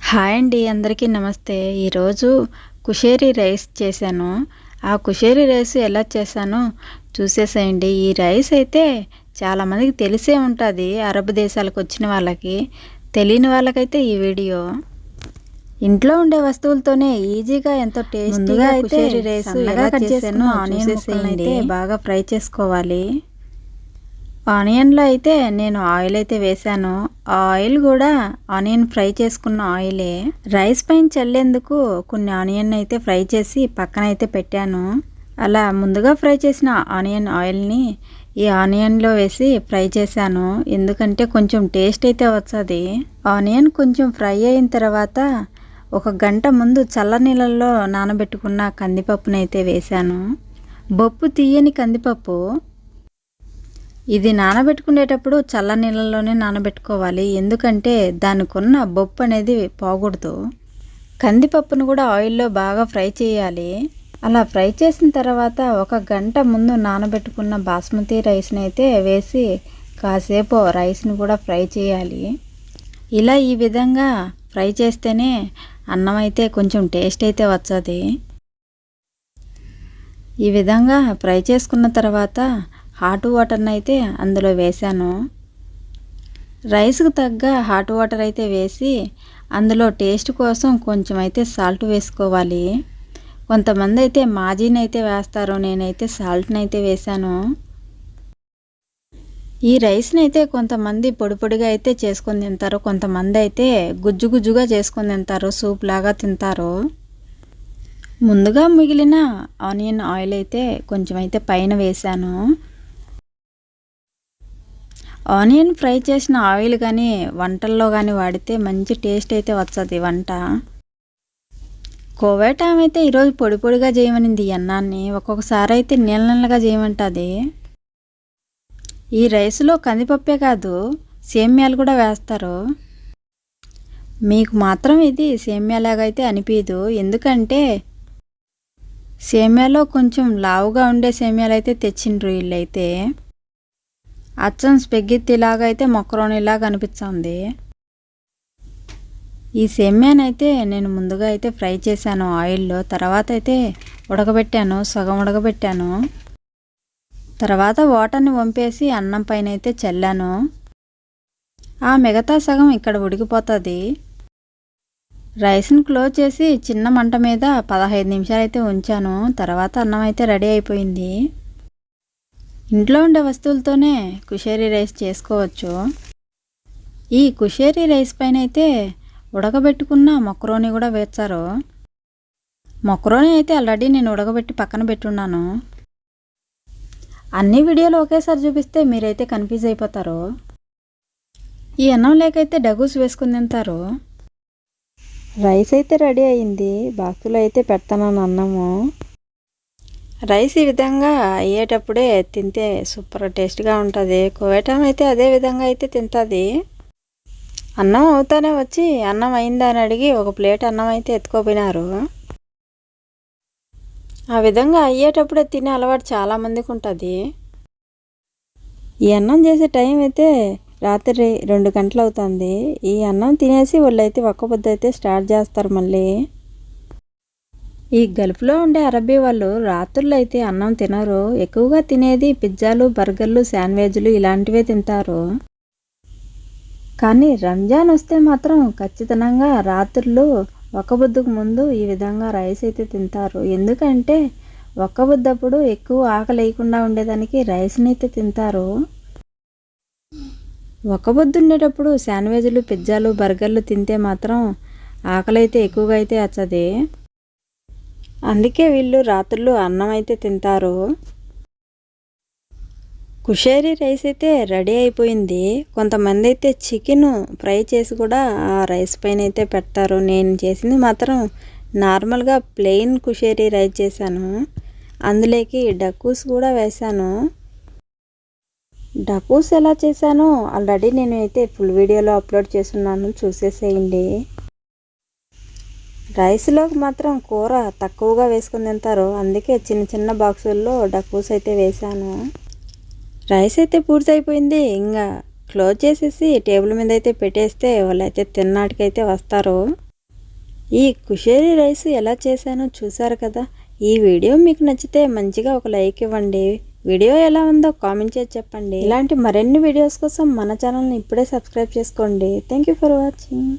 Hi అండి, అందరికీ నమస్తే. ఈరోజు కుషేరీ రైస్ చేశాను. ఆ కుషేరీ రైస్ ఎలా చేశానో చూసేసేయండి. ఈ రైస్ అయితే చాలామందికి తెలిసే ఉంటుంది, అరబ్ దేశాలకు వచ్చిన వాళ్ళకి. తెలియని వాళ్ళకైతే ఈ వీడియో. ఇంట్లో ఉండే వస్తువులతోనే ఈజీగా ఎంతో టేస్టీగా కుషేరీ రైస్ ఎలా చేశానో ఆనియన్ ముక్కలను అయితే బాగా ఫ్రై చేసుకోవాలి. ఆనియన్లో అయితే నేను ఆయిల్ అయితే వేసాను. ఆ ఆయిల్ కూడా ఆనియన్ ఫ్రై చేసుకున్న ఆయిలే. రైస్ పైన చల్లేందుకు కొన్ని ఆనియన్ అయితే ఫ్రై చేసి పక్కన అయితే పెట్టాను. అలా ముందుగా ఫ్రై చేసిన ఆనియన్ ఆయిల్ని ఈ ఆనియన్లో వేసి ఫ్రై చేశాను, ఎందుకంటే కొంచెం టేస్ట్ అయితే వస్తుంది. ఆనియన్ కొంచెం ఫ్రై అయిన తర్వాత 1 గంట ముందు చల్ల నీళ్ళల్లో నానబెట్టుకున్న కందిపప్పునైతే వేశాను. బొప్పు తీయని కందిపప్పు. ఇది నానబెట్టుకునేటప్పుడు చల్ల నీళ్ళలోనే నానబెట్టుకోవాలి, ఎందుకంటే దానికి ఉన్న బొప్పు అనేది పోకూడదు. కందిపప్పును కూడా ఆయిల్లో బాగా ఫ్రై చేయాలి. అలా ఫ్రై చేసిన తర్వాత 1 గంట ముందు నానబెట్టుకున్న బాస్మతి రైస్ని అయితే వేసి కాసేపు రైస్ని కూడా ఫ్రై చేయాలి. ఇలా ఈ విధంగా ఫ్రై చేస్తేనే అన్నం అయితే కొంచెం టేస్ట్ అయితే వచ్చేది. ఈ విధంగా ఫ్రై చేసుకున్న తర్వాత హాట్ వాటర్ని అయితే అందులో వేసాను. రైస్కు తగ్గ హాట్ వాటర్ అయితే వేసి అందులో టేస్ట్ కోసం కొంచెం అయితే సాల్ట్ వేసుకోవాలి. కొంతమంది అయితే మాజీని అయితే వేస్తారు, నేనైతే సాల్ట్ని అయితే వేసాను. ఈ రైస్ని అయితే కొంతమంది పొడి పొడిగా అయితే చేసుకొని తింటారు, కొంతమంది అయితే గుజ్జు గుజ్జుగా చేసుకొని తింటారు, సూప్ లాగా తింటారు. ముందుగా మిగిలిన ఆనియన్ ఆయిల్ అయితే కొంచెం అయితే పైన వేసాను. ఆనియన్ ఫ్రై చేసిన ఆయిల్ కానీ వంటల్లో కానీ వాడితే మంచి టేస్ట్ అయితే వస్తుంది వంట. కోవేట ఆమె అయితే ఈరోజు పొడి పొడిగా చేయమనింది ఈ అన్నాన్ని, ఒక్కొక్కసారి అయితే నీళ్ళ నీళ్ళగా చేయమంటుంది. ఈ రైస్లో కందిపప్పే కాదు సేమ్యాలు కూడా వేస్తారు. మీకు మాత్రం ఇది సేమ్యాలాగా అయితే అనిపించదు, ఎందుకంటే సేమ్యాలో కొంచెం లావుగా ఉండే సేమ్యాలు అయితే తెచ్చిండ్రు వీళ్ళైతే. అచ్చం స్పెగ్గెత్తిలాగా అయితే మొక్కరోనిలాగా అనిపిస్తుంది. ఈ సేమ్యానైతే నేను ముందుగా అయితే ఫ్రై చేశాను ఆయిల్లో, తర్వాత అయితే ఉడకబెట్టాను, సగం ఉడకబెట్టాను. తర్వాత వాటర్ని వంపేసి అన్నం పైన అయితే చల్లాను. ఆ మిగతా సగం ఇక్కడ ఉడికిపోతుంది. రైస్ని క్లోజ్ చేసి చిన్న మంట మీద 15 నిమిషాలు అయితే ఉంచాను. తర్వాత అన్నం అయితే రెడీ అయిపోయింది. ఇంట్లో ఉండే వస్తువులతోనే కుషేరీ రైస్ చేసుకోవచ్చు. ఈ కుషేరీ రైస్ పైన అయితే ఉడకబెట్టుకున్న మొక్కరోని కూడా వేస్తారు. మొక్కరోని అయితే ఆల్రెడీ నేను ఉడకబెట్టి పక్కన పెట్టున్నాను. అన్ని వీడియోలు ఒకేసారి చూపిస్తే మీరైతే కన్ఫ్యూజ్ అయిపోతారు. ఈ అన్నం లేకైతే డగూస్ వేసుకుని తింటారు. రైస్ అయితే రెడీ అయింది, బాక్సులో అయితే పెడతాను అన్నము. రైస్ ఈ విధంగా అయ్యేటప్పుడే తింటే సూపర్ టేస్ట్గా ఉంటుంది. కోవేటం అయితే అదే విధంగా అయితే తింటుంది. అన్నం అవుతానే వచ్చి అన్నం అయిందా అని అడిగి 1 ప్లేట్ అన్నం అయితే ఎత్తుకోపోయినారు. ఆ విధంగా అయ్యేటప్పుడే తినే అలవాటు చాలామందికి ఉంటుంది. ఈ అన్నం చేసే టైం అయితే రాత్రి 2 గంటలు అవుతుంది. ఈ అన్నం తినేసి వాళ్ళైతే ఒక్క పొద్దు అయితే స్టార్ట్ చేస్తారు మళ్ళీ. ఈ గల్ఫ్లో ఉండే అరబీ వాళ్ళు రాత్రుల్లో అయితే అన్నం తినరు, ఎక్కువగా తినేది పిజ్జాలు, బర్గర్లు, శాండ్విచ్లు ఇలాంటివే తింటారు. కానీ రంజాన్ వస్తే మాత్రం ఖచ్చితంగా రాత్రులు ఒక్క బుద్ధకు ముందు ఈ విధంగా రైస్ అయితే తింటారు, ఎందుకంటే ఒక్క బుద్దప్పుడు ఎక్కువ ఆకలి వేయకుండా ఉండేదానికి రైస్ని అయితే తింటారు. ఒక్క బుద్ధు ఉండేటప్పుడు శాండ్విచ్లు, పిజ్జాలు, బర్గర్లు తింటే మాత్రం ఆకలి అయితే ఎక్కువగా అయితే వచ్చది. అందుకే వీళ్ళు రాత్రులు అన్నం అయితే తింటారు. కుషేరీ రైస్ అయితే రెడీ అయిపోయింది. కొంతమంది అయితే చికెన్ ఫ్రై చేసి కూడా ఆ రైస్ పైన అయితే పెడతారు. నేను చేసింది మాత్రం నార్మల్గా ప్లెయిన్ కుషేరీ రైస్ చేశాను. అందులోకి డక్కూస్ కూడా వేశాను. డక్కూస్ ఎలా చేశానో ఆల్రెడీ నేను అయితే ఫుల్ వీడియోలో అప్లోడ్ చేస్తున్నాను, చూసేసేయండి. రైస్లోకి మాత్రం కూర తక్కువగా వేసుకుని తింటారు, అందుకే చిన్న చిన్న బాక్సుల్లో డక్కూస్ అయితే వేశాను. రైస్ అయితే పూర్తయిపోయింది. ఇంకా క్లోజ్ చేసేసి టేబుల్ మీద అయితే పెట్టేస్తే వాళ్ళైతే తిన్నాటికైతే వస్తారు. ఈ కుషేరీ రైస్ ఎలా చేశానో చూసారు కదా. ఈ వీడియో మీకు నచ్చితే మంచిగా ఒక లైక్ ఇవ్వండి. వీడియో ఎలా ఉందో కామెంట్ చేసి చెప్పండి. ఇలాంటి మరిన్ని వీడియోస్ కోసం మన ఛానల్ని ఇప్పుడే సబ్స్క్రైబ్ చేసుకోండి. Thank you for watching.